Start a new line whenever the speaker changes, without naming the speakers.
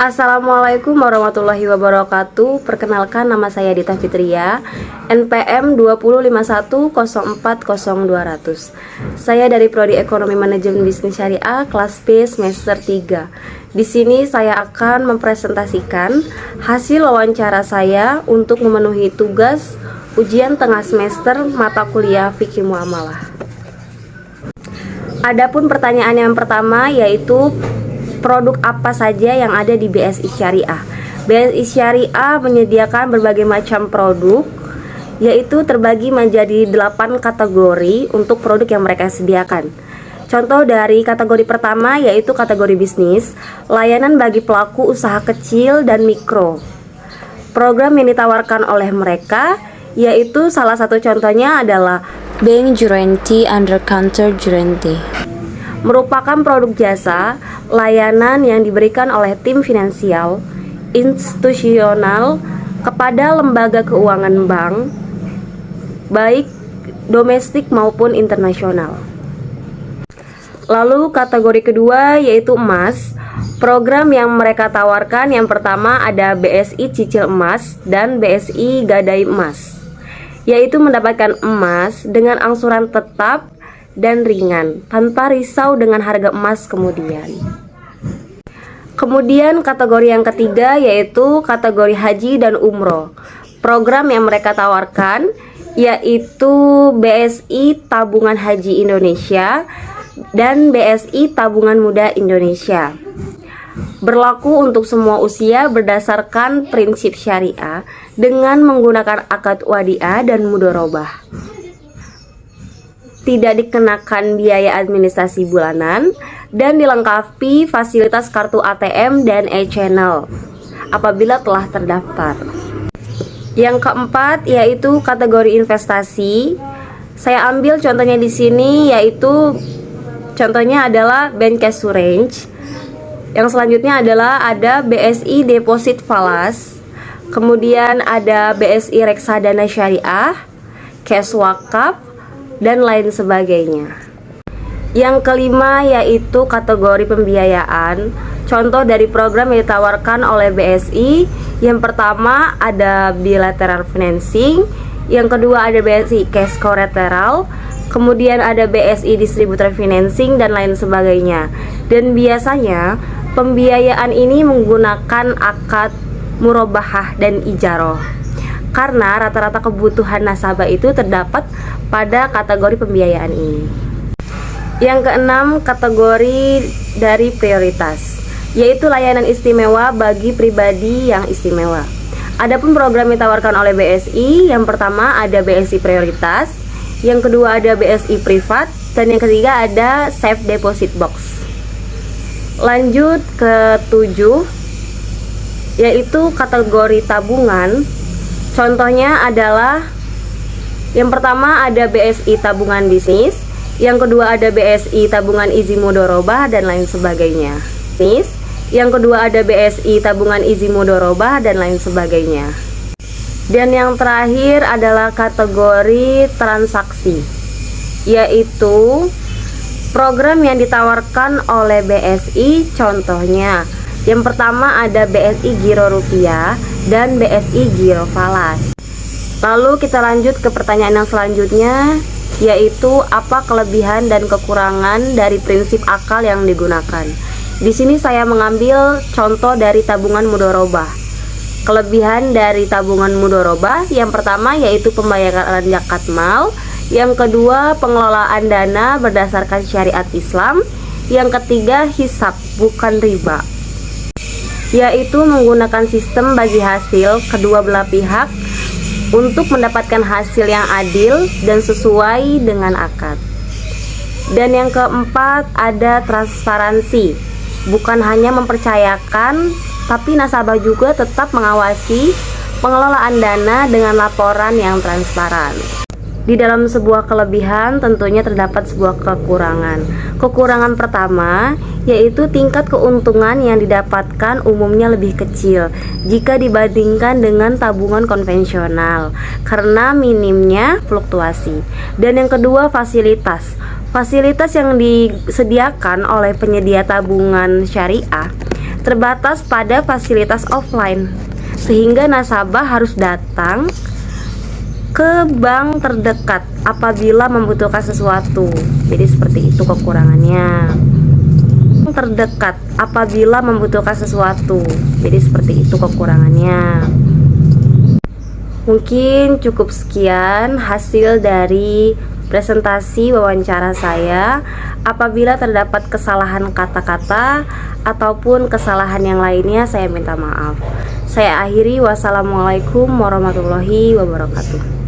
Assalamualaikum warahmatullahi wabarakatuh. Perkenalkan, nama saya Dita Fitria, NPM 20510404200. Saya dari Prodi Ekonomi Manajemen Bisnis Syariah kelas B semester 3. Di sini saya akan mempresentasikan hasil wawancara saya untuk memenuhi tugas ujian tengah semester mata kuliah Fikih Muamalah. Adapun pertanyaan yang pertama yaitu produk apa saja yang ada di BSI Syariah. BSI Syariah menyediakan berbagai macam produk, yaitu terbagi menjadi 8 kategori untuk produk yang mereka sediakan. Contoh dari kategori pertama yaitu kategori bisnis, layanan bagi pelaku usaha kecil dan mikro. Program yang ditawarkan oleh mereka yaitu salah satu contohnya adalah
Bank Guarantee Under Counter Guarantee,
merupakan produk jasa layanan yang diberikan oleh tim finansial institusional kepada lembaga keuangan bank, baik domestik maupun internasional. Lalu kategori kedua yaitu emas. Program yang mereka tawarkan yang pertama ada BSI Cicil Emas dan BSI Gadai Emas, yaitu mendapatkan emas dengan angsuran tetap dan ringan tanpa risau dengan harga emas kemudian. Kemudian kategori yang ketiga yaitu kategori haji dan umroh. Program yang mereka tawarkan yaitu BSI Tabungan Haji Indonesia dan BSI Tabungan Muda Indonesia. Berlaku untuk semua usia berdasarkan prinsip syariah dengan menggunakan akad wadiah dan mudharabah. Tidak dikenakan biaya administrasi bulanan dan dilengkapi fasilitas kartu ATM dan e-channel apabila telah terdaftar. Yang keempat yaitu kategori investasi. Saya ambil contohnya di sini yaitu contohnya adalah Bank Assurance. Yang selanjutnya adalah ada BSI Deposit Falas, kemudian ada BSI Reksadana Syariah, Cash Wakaf, dan lain sebagainya. Yang kelima yaitu kategori pembiayaan. Contoh dari program yang ditawarkan oleh BSI, yang pertama ada bilateral financing, yang kedua ada BSI cash collateral, kemudian ada BSI distributor financing dan lain sebagainya. Dan biasanya pembiayaan ini menggunakan akad murabahah dan ijaroh, karena rata-rata kebutuhan nasabah itu terdapat pada kategori pembiayaan ini. Yang keenam, kategori dari prioritas, yaitu layanan istimewa bagi pribadi yang istimewa. Adapun program yang ditawarkan oleh BSI, yang pertama ada BSI prioritas, yang kedua ada BSI privat, dan yang ketiga ada safe deposit box. Lanjut ke 7, yaitu kategori tabungan. Contohnya adalah yang pertama ada BSI tabungan bisnis, yang kedua ada BSI tabungan izi mudharabah dan lain sebagainya. Yang kedua ada BSI tabungan izi mudharabah dan lain sebagainya. Dan yang terakhir adalah kategori transaksi, yaitu program yang ditawarkan oleh BSI. Contohnya yang pertama ada BSI Giro Rupiah dan BSI Giro Falas. Lalu kita lanjut ke pertanyaan yang selanjutnya, yaitu apa kelebihan dan kekurangan dari prinsip akal yang digunakan. Di sini saya mengambil contoh dari tabungan mudharabah. Kelebihan dari tabungan mudharabah yang pertama yaitu pembayaran zakat mal, yang kedua pengelolaan dana berdasarkan syariat Islam, yang ketiga hisab bukan riba, yaitu menggunakan sistem bagi hasil kedua belah pihak untuk mendapatkan hasil yang adil dan sesuai dengan akad. Dan yang keempat ada transparansi, bukan hanya mempercayakan tapi nasabah juga tetap mengawasi pengelolaan dana dengan laporan yang transparan. Di dalam sebuah kelebihan tentunya terdapat sebuah kekurangan. Kekurangan pertama yaitu tingkat keuntungan yang didapatkan umumnya lebih kecil jika dibandingkan dengan tabungan konvensional karena minimnya fluktuasi. Dan yang kedua fasilitas. Fasilitas yang disediakan oleh penyedia tabungan syariah terbatas pada fasilitas offline, sehingga nasabah harus datang ke bank terdekat apabila membutuhkan sesuatu. Jadi seperti itu kekurangannya. Terdekat apabila membutuhkan sesuatu. Jadi seperti itu kekurangannya. Mungkin cukup sekian hasil dari presentasi wawancara saya. Apabila terdapat kesalahan kata-kata ataupun kesalahan yang lainnya, saya minta maaf. Saya akhiri, wassalamualaikum warahmatullahi wabarakatuh.